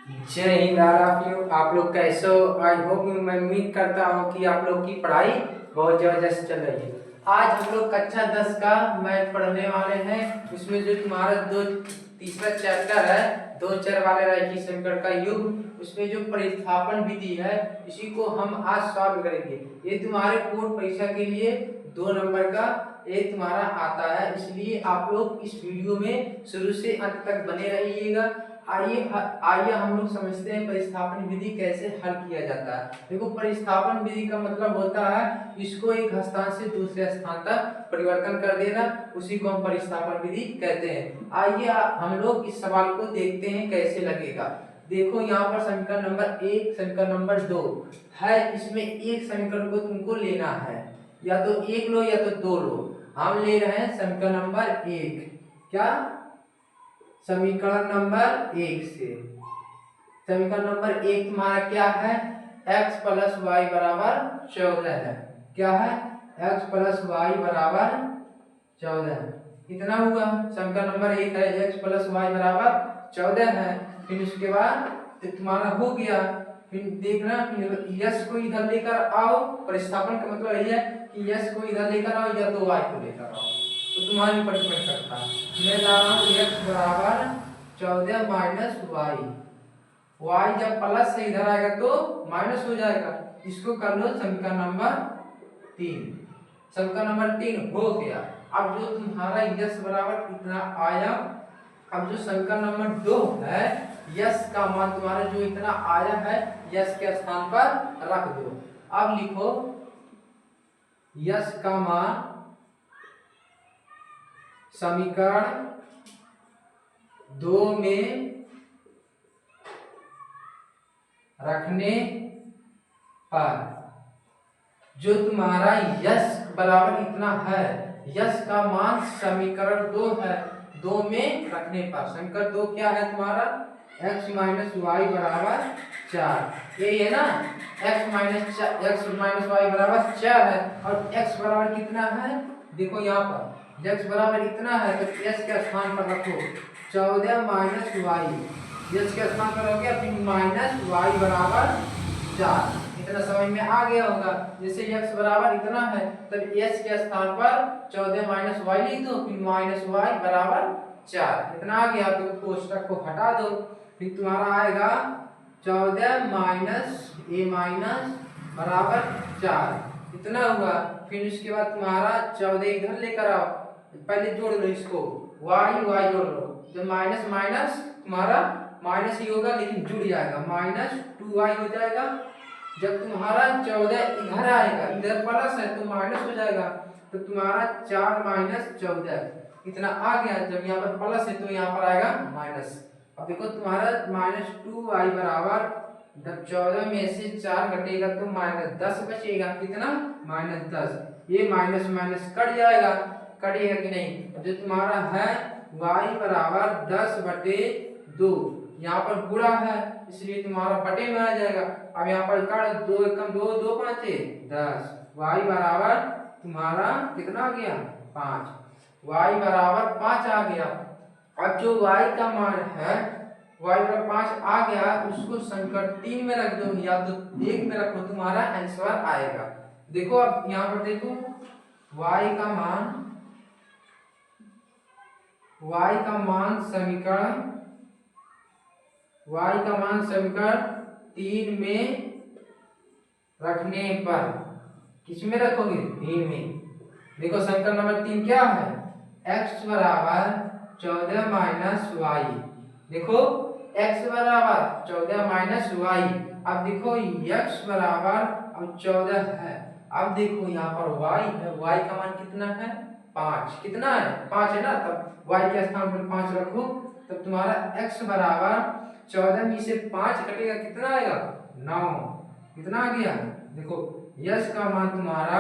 जय हिंद। आप लोग कैसे हो? आई होप मैं उम्मीद करता हूँ कि आप लोग की पढ़ाई बहुत जबरदस्त चल रही है। आज हम लोग कक्षा 10 का मैथ पढ़ने वाले हैं। उसमें जो तुम्हारा तीसरा चैप्टर है, दो चर वाले रैखिक समीकरण का युग, उसमें जो प्रतिस्थापन विधि है इसी को हम आज सॉल्व करेंगे। ये तुम्हारे बोर्ड परीक्षा के लिए 2 नंबर का एक तुम्हारा आता है, इसलिए आप लोग इस वीडियो में शुरू से अंत तक बने रहिएगा। आइए हम लोग समझते हैं प्रतिस्थापन विधि कैसे हल किया जाता है। देखो, प्रतिस्थापन विधि का मतलब होता है इसको एक स्थान से दूसरे स्थान तक परिवर्तन कर देना, उसी को हम प्रतिस्थापन विधि कहते हैं। आइए हम लोग इस सवाल को देखते हैं कैसे लगेगा। देखो, यहाँ पर समीकरण नंबर 1, समीकरण नंबर 2 है। इसमें एक समीकरण को तुमको लेना है, या तो एक लो या तो दो लो। हम ले रहे हैं समीकरण नंबर 1। क्या? समीकरण नंबर 1 से समीकरण नंबर 1 तुम्हारा क्या है? x प्लस वाई बराबर 14 है। क्या है? x प्लस वाई बराबर 14। इतना हुआ। समीकरण नंबर 1 है, x प्लस वाई बराबर 14 है। फिर उसके बाद तुम्हारा हो गया। फिर देखना, फिर यस को इधर लेकर आओ। प्रतिस्थापन का मतलब यही है कि यस को इधर लेकर आओ या तो वाई को लेकर आओ, तो तुम्हारे ऊपर डिपेंड करता है। मैं ला रहा हूँ x बराबर 14 माइनस वाई। वाई जब प्लस से इधर आएगा तो माइनस हो जाएगा। इसको कर लो समीकरण नंबर 3। समीकरण नंबर 3 हो गया। अब जो तुम्हारा यस बराबर इतना आया, अब जो समीकरण नंबर 2 है, यस का मान तुम्हारा जो इतना आया है यस के स्थान पर रख दो। अब लिखो यस का मान समीकरण 2 में रखने पर जो तुम्हारा यस बराबर इतना है, यस का मान समीकरण 2 है, 2 में रखने पर समीकरण 2 क्या है तुम्हारा? x माइनस वाई बराबर 4। यही है ना? x माइनस वाई बराबर 4 है। और x बराबर कितना है? देखो यहाँ पर x बराबर इतना है तो s के स्थान पर रखो 14 माइनस वाई। यस के स्थान पर हो गया, फिर माइनस वाई बराबर 4। इतना समझ में आ गया होगा। जैसे x बराबर इतना है तब s के स्थान पर 14 माइनस वाई लिख दो, फिर माइनस वाई बराबर 4। इतना आ गया तो कोष्टक को हटा दो। फिर तुम्हारा आएगा 14 माइनस ए माइनस बराबर 4। इतना हुआ। फिर उसके बाद तुम्हारा 14 इधर लेकर आओ, पहले जोड़ लो इसको, वाई वाई जोड़ लो। जब माइनस माइनस तुम्हारा माइनस ही होगा लेकिन जुड़ जाएगा, माइनस 2y हो जाएगा। जब तुम्हारा 14 इधर आएगा, इधर प्लस है तो माइनस हो जाएगा, तो तुम्हारा 4 माइनस 14 इतना आ गया। जब यहाँ पर प्लस है तो यहाँ पर आएगा माइनस। अब देखो तुम्हारा माइनस 2y बराबर, जब 14 में से 4 घटेगा तो माइनस 10 बचेगा। कितना? माइनस 10। ये माइनस माइनस कट जाएगा, कटेगा कि नहीं? जो तुम्हारा है y बराबर 10/2, यहाँ पर गुणा है इसलिए तुम्हारा बटे में आ जाएगा। अब यहाँ पर कर 2 एकम 2, 2 5 10। y बराबर तुम्हारा कितना आ गया? 5। y बराबर 5 आ गया। अब जो y का मान है, y बराबर 5 आ गया, उसको समीकरण 3 में रख दो या तो 1 में रखो, तुम्हारा आंसर आएगा। देखो अब यहाँ पर देखो y का मान समीकरण 3 में रखने पर किस में रखोगे? 3 में। देखो समीकरण नंबर 3 क्या है? x बराबर 14 माइनस वाई। देखो x बराबर 14 माइनस वाई। अब देखो x बराबर अब 14 है। अब देखो यहाँ पर y है, y का मान कितना है? 5। कितना है? 5 है ना, तब y के स्थान पर 5 रखो, तब तुम्हारा x बराबर 14 में से 5 कटेगा, कितना आएगा? 9। कितना आ गया? देखो यस का मान तुम्हारा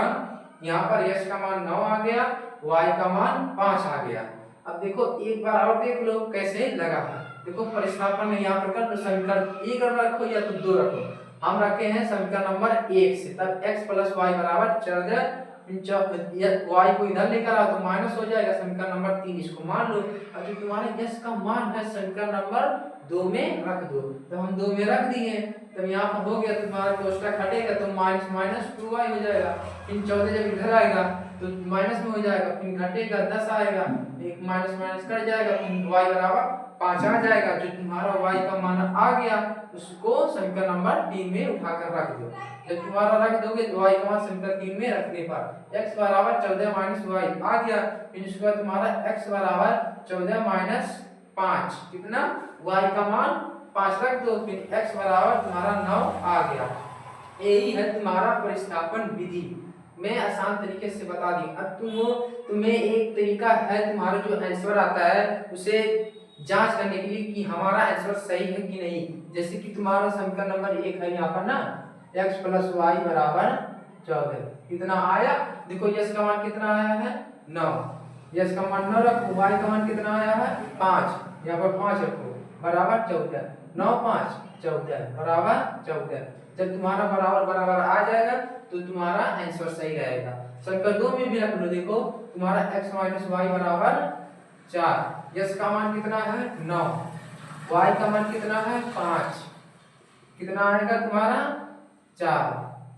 यहाँ पर यस का मान 9 आ गया, y का मान 5 आ गया। अब देखो एक बार और देख लो कैसे लगा है। देखो प्रतिस्थापन में यहाँ पर कर समीकरण 1 रखो या तो 2 रखो। हम रखे हैं समीकरण नंबर 1 से, तब x प्लस वाई बराबर 14, y को इधर लेकर आओ तो माइनस हो जाएगा। समीकरण नंबर 3 इसको मान लो। अब जो तुम्हारे यस का मान है समीकरण नंबर 2 में रख दो। तो हम 2 में रख दिए, तब यहाँ पर हो गया तुम्हारा कोष्टक हटेगा तो माइनस माइनस 2y हो जाएगा। फिर 14 जब इधर आएगा तो माइनस में हो जाएगा, फिर घटेगा 10 आएगा, एक माइनस माइनस कट जाएगा, फिर y बराबर 5 आ जाएगा। जो तुम्हारा y का मान आ गया उसको समीकरण नंबर 3 में उठाकर रख दो। जब तुम्हारा रख दोगे तो y का मान समीकरण 3 में रखने पर x बराबर 14 माइनस y आ गया। फिर इसके बाद तुम्हारा x बराबर 14 माइनस 5 कितना y का मान 5 रख दो, फिर x बराबर तुम्हारा 9 आ गया। यही है तुम्हारा प्रतिस्थापन विधि। मैं आसान तरीके से बता दी। अब तुम्हें एक तरीका है तुम्हारा जो आंसर आता है उसे जांच करने के लिए कि हमारा आंसर सही है कि नहीं। जैसे कि तुम्हारा समीकरण नंबर 1 है यहाँ पर ना, x प्लस y बराबर 14 कितना आया। देखो यस का मान कितना आया है 9, यस का मान 9 रखो, y का मान कितना आया है 5, यहाँ पर 5 रखो बराबर 14, 9 5 14 बराबर 14। जब तुम्हारा बराबर बराबर आ जाएगा तो तुम्हारा आंसर सही रहेगा। समीकरण 2 में भी रख लो, देखो तुम्हारा x माइनस वाई बराबर 4, यस का मान कितना है 9, y का मान कितना है 5, कितना आएगा तुम्हारा 4,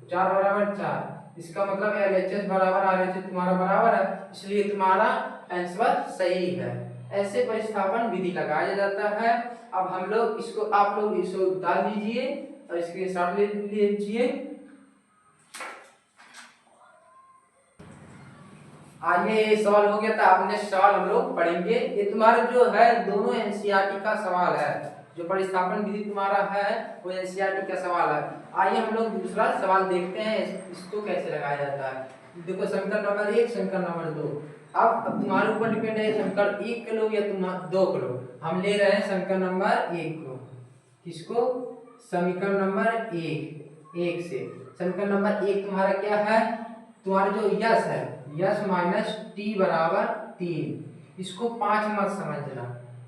4 बराबर 4। इसका मतलब LHS बराबर RHS तुम्हारा बराबर है, इसलिए तुम्हारा आंसर सही है। ऐसे प्रतिस्थापन विधि लगाया जाता है। अब हम लोग इसको आप लोग इसको डाल दीजिए और इसके साथ ले लीजिए। आइए ये सवाल हो गया था, आपने सवाल हम लोग पढ़ेंगे। ये तुम्हारा जो है दोनों एनसीईआरटी का सवाल है, जो प्रतिस्थापन विधि तुम्हारा है वो एनसीईआरटी का सवाल है। आइए हम लोग दूसरा सवाल देखते हैं इसको कैसे लगाया जाता है। देखो समीकरण नंबर 1 समीकरण नंबर 2, अब तुम्हारे ऊपर डिपेंड है समीकरण 1 के लो या तुम 2 के लो। हम ले रहे हैं समीकरण नंबर 1 को, किसको समीकरण नंबर 1 से। समीकरण नंबर 1 तुम्हारा क्या है, तुम्हारा जो यस है यस माइनस टी बराबर 3, इसको 5 मत समझना,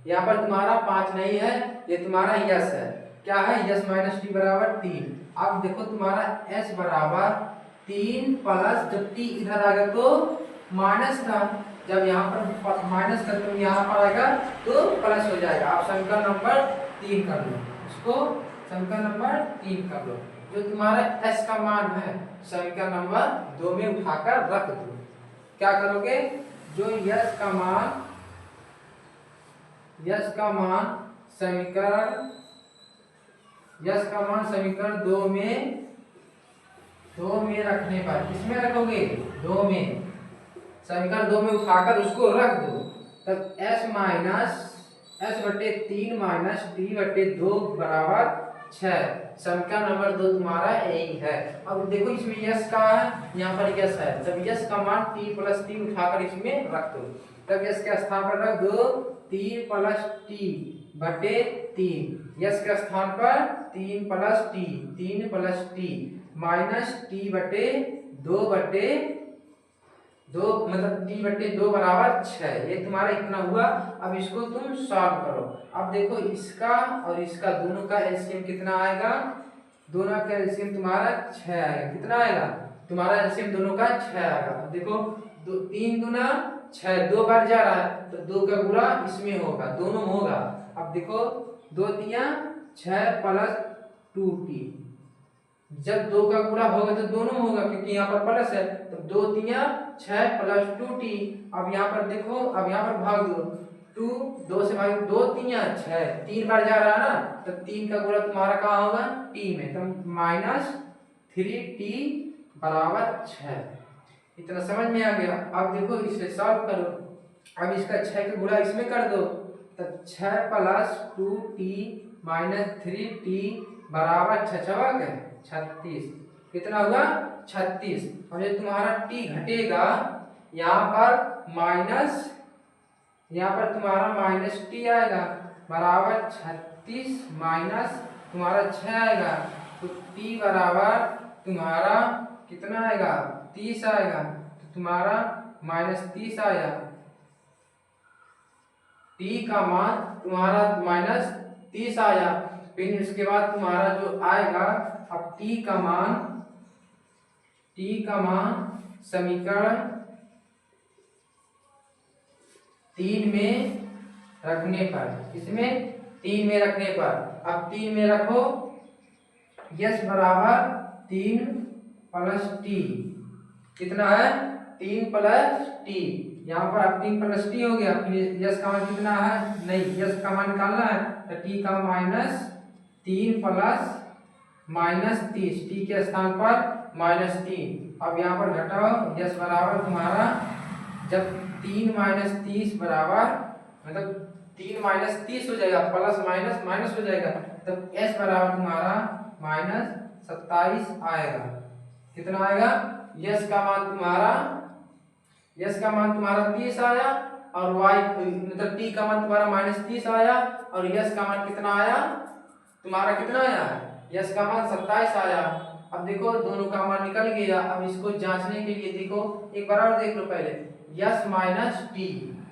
यहाँ पर तुम्हारा 5 नहीं है, ये तुम्हारा यस है। क्या है यस माइनस टी बराबर 3। अब देखो तुम्हारा एस बराबर 3 प्लस, जब टी इधर आ गया तो माइनस था, जब यहाँ पर माइनस कर तुम यहाँ पर आएगा तो प्लस हो जाएगा। आप समीकरण नंबर 3 कर लो, इसको समीकरण नंबर 3 कर लो। जो तुम्हारा s का मान है समीकरण नंबर 2 में उठाकर रख दो। क्या करोगे, जो यस का मान समीकरण 2 में रखने पर किसमें रखोगे 2 में, समीकरण 2 में उठाकर उसको रख दो, तब s माइनस s बटे 3 माइनस टी बटे 2 बराबर 6। समीकरण नंबर 2 तुम्हारा यही है। अब देखो इसमें यस का है, यहाँ पर यस है, तब यस का मान टी प्लस टी उठाकर इसमें रख दो, तब यस के स्थान पर रख दो 3 प्लस टी बटे 3, यस के स्थान पर 3 प्लस टी माइनस टी बटे 2 मतलब टी बटे 2 बराबर 6। ये तुम्हारा इतना हुआ। अब इसको तुम सॉल्व करो। अब देखो इसका और इसका दोनों का एलसीएम कितना आएगा, दोनों का एलसीएम तुम्हारा 6 आएगा। कितना आएगा तुम्हारा एलसीएम दोनों का 6 आएगा। देखो 3 दूना 6, 2 बार जा रहा है तो 2 का गुणा इसमें होगा, दोनों में होगा। अब देखो 2 तिया 6 प्लस 2t, जब 2 का गुणा होगा तो दोनों में होगा क्योंकि यहाँ पर प्लस है, तो 2 तिया 6 प्लस 2t। अब यहाँ पर देखो, अब यहाँ पर भाग दो, 2 से भाग 2 तिया 6, 3 बार जा रहा है ना, तो 3 का गुणा तुम्हारा कहाँ होगा t में, तो माइनस 3t बराबर 6। इतना समझ में आ गया। अब देखो इसे सॉल्व करो। अब इसका 6 का गुणा इसमें कर दो, तो 6 प्लस 2t माइनस 3t बराबर 6 36। कितना हुआ 36। और जब तुम्हारा t घटेगा यहाँ पर माइनस, यहाँ पर तुम्हारा माइनस टी आएगा बराबर 36 माइनस तुम्हारा 6 आएगा, तो t बराबर तुम्हारा कितना आएगा 30 आएगा, तो तुम्हारा माइनस 30 आया। t का मान तुम्हारा माइनस 30 आया। फिर इसके बाद तुम्हारा जो आएगा, अब t का मान समीकरण 3 में रखने पर, इसमें 3 में रखने पर। अब 3 में रखो, यस बराबर 3 प्लस टी, कितना है 3 प्लस टी। यहाँ पर अब 3 प्लस टी हो गया, फिर यस का मान कितना है, नहीं यस का मान निकालना है तो टी का माइनस 3 प्लस माइनस 30, टी के स्थान पर माइनस 3। अब यहाँ पर घटाओ, यस बराबर तुम्हारा जब 3 माइनस 30 बराबर मतलब 3 माइनस 30 हो जाएगा, प्लस माइनस माइनस हो जाएगा, तब एस बराबर तुम्हारा माइनस 27 आएगा। कितना आएगा, यस का मान तुम्हारा 30 आया और वाई मतलब टी का मान तुम्हारा माइनस 30 आया और यस का मान कितना आया तुम्हारा, कितना आया यस का मान 27 आया। अब देखो दोनों का मान निकल गया। अब इसको जांचने के लिए देखो एक बार और देख लो पहले, यस माइनस टी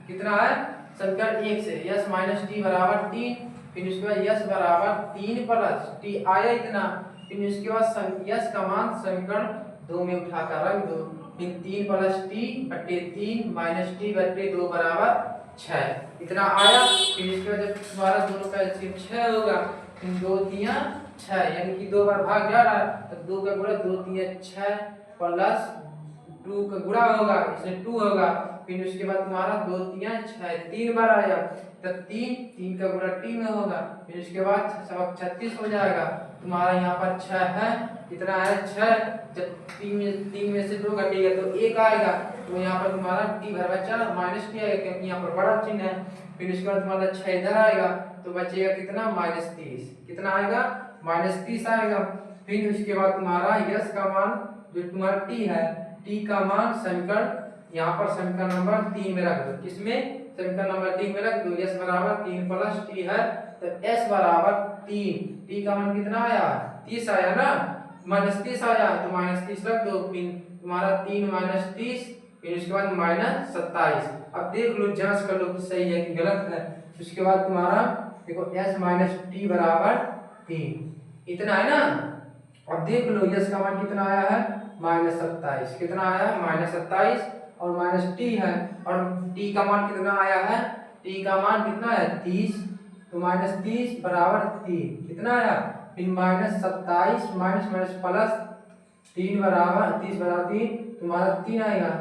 कितना है समीकरण 1 से, यस माइनस टी बराबर 3, फिर उसके बाद यस बराबर 3 प्लस टी आया इतना, फिर उसके बाद यस का मान समीकरण 2 में उठाकर रख दो, फिर 3 प्लस टी बटे 3 माइनस टी बटे 2 बराबर 6 इतना आया। फिर इसके बाद जब तुम्हारा दोनों का एलसीएम 6 होगा, फिर 2 3 6 यानी कि 2 बार भाग जा रहा है तो 2 का गुणा 2 3 6 प्लस 2 का गुणा होगा इसमें 2 होगा, फिर उसके बाद तुम्हारा 2 3 6 3 बार आया तब 3 का गुणा 3 में होगा, फिर उसके बाद 36 हो जाएगा। तुम्हारा यहाँ पर 6 है, कितना है 6, जब 3 में से 2 घटेगा तो 1 आएगा, तो यहाँ पर तुम्हारा टी बराबर 4 माइनस टी आएगा क्योंकि यहाँ पर बड़ा चिन्ह है। फिर उसके बाद तुम्हारा 6 इधर आएगा तो बचेगा कितना माइनस 30, कितना आएगा माइनस 30 आएगा। फिर उसके बाद तुम्हारा यस का मान जो तुम्हारा टी है, टी का मान समीकरण यहाँ पर समीकरण नंबर 3 में रख दो, किसमें समीकरण नंबर 3 में रख दो, यस बराबर 3 प्लस टी है तो एस बराबर 3, टी का मान कितना आया 30 आया ना, माइनस 30 आया तो माइनस 30 रख दो, फिर तुम्हारा 3 माइनस 30, फिर उसके बाद माइनस 27। अब देख लो जांच कर लो कि सही है कि गलत है। उसके बाद तुम्हारा देखो एस माइनस टी बराबर 3 इतना है ना। अब देख लो यस का मान कितना आया है माइनस 27, कितना आया है माइनस 27 और माइनस टी है और टी का मान कितना आया है, टी का मान कितना है 30, तो माइनस 30 बराबर 3 कितना आया, फिर माइनस 27 माइनस माइनस प्लस 3 बराबर 30 बराबर 3 तुम्हारा 3 आएगा,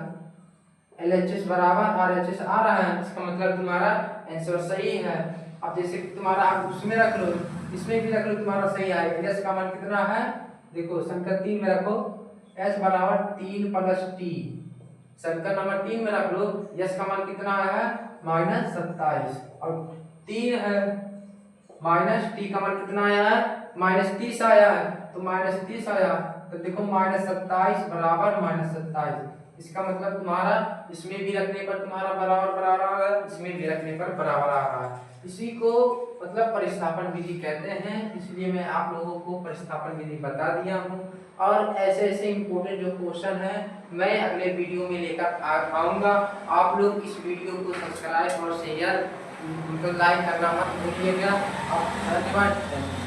LHS बराबर RHS आ रहा है, इसका मतलब तुम्हारा आंसर सही है। अब जैसे तुम्हारा आप उसमें रख लो, इसमें भी रख लो, तुम्हारा सही आएगा। यस का मान कितना है देखो समीकरण 3 में रखो, एस बराबर 3 प्लस टी, समीकरण नंबर 3 में रख लो, यस का मान कितना आया है माइनस 27 और 3 है, माइनस टी का मान कितना आया है माइनस 30 आया है, तो माइनस 30 आया तो देखो माइनस 27 बराबर माइनस 27, इसका मतलब तुम्हारा इसमें भी रखने पर तुम्हारा बराबर बराबर आ रहा है, इसमें भी रखने पर बराबर आ रहा है। इसी को मतलब परिस्थापन विधि कहते हैं, इसलिए मैं आप लोगों को परिस्थापन विधि बता दिया हूँ। और ऐसे ऐसे इम्पोर्टेंट जो क्वेश्चन है मैं अगले वीडियो में लेकर आऊँगा। आप लोग इस वीडियो को सब्सक्राइब और शेयर मतलब लाइक करना मत भूलिएगा। धन्यवाद।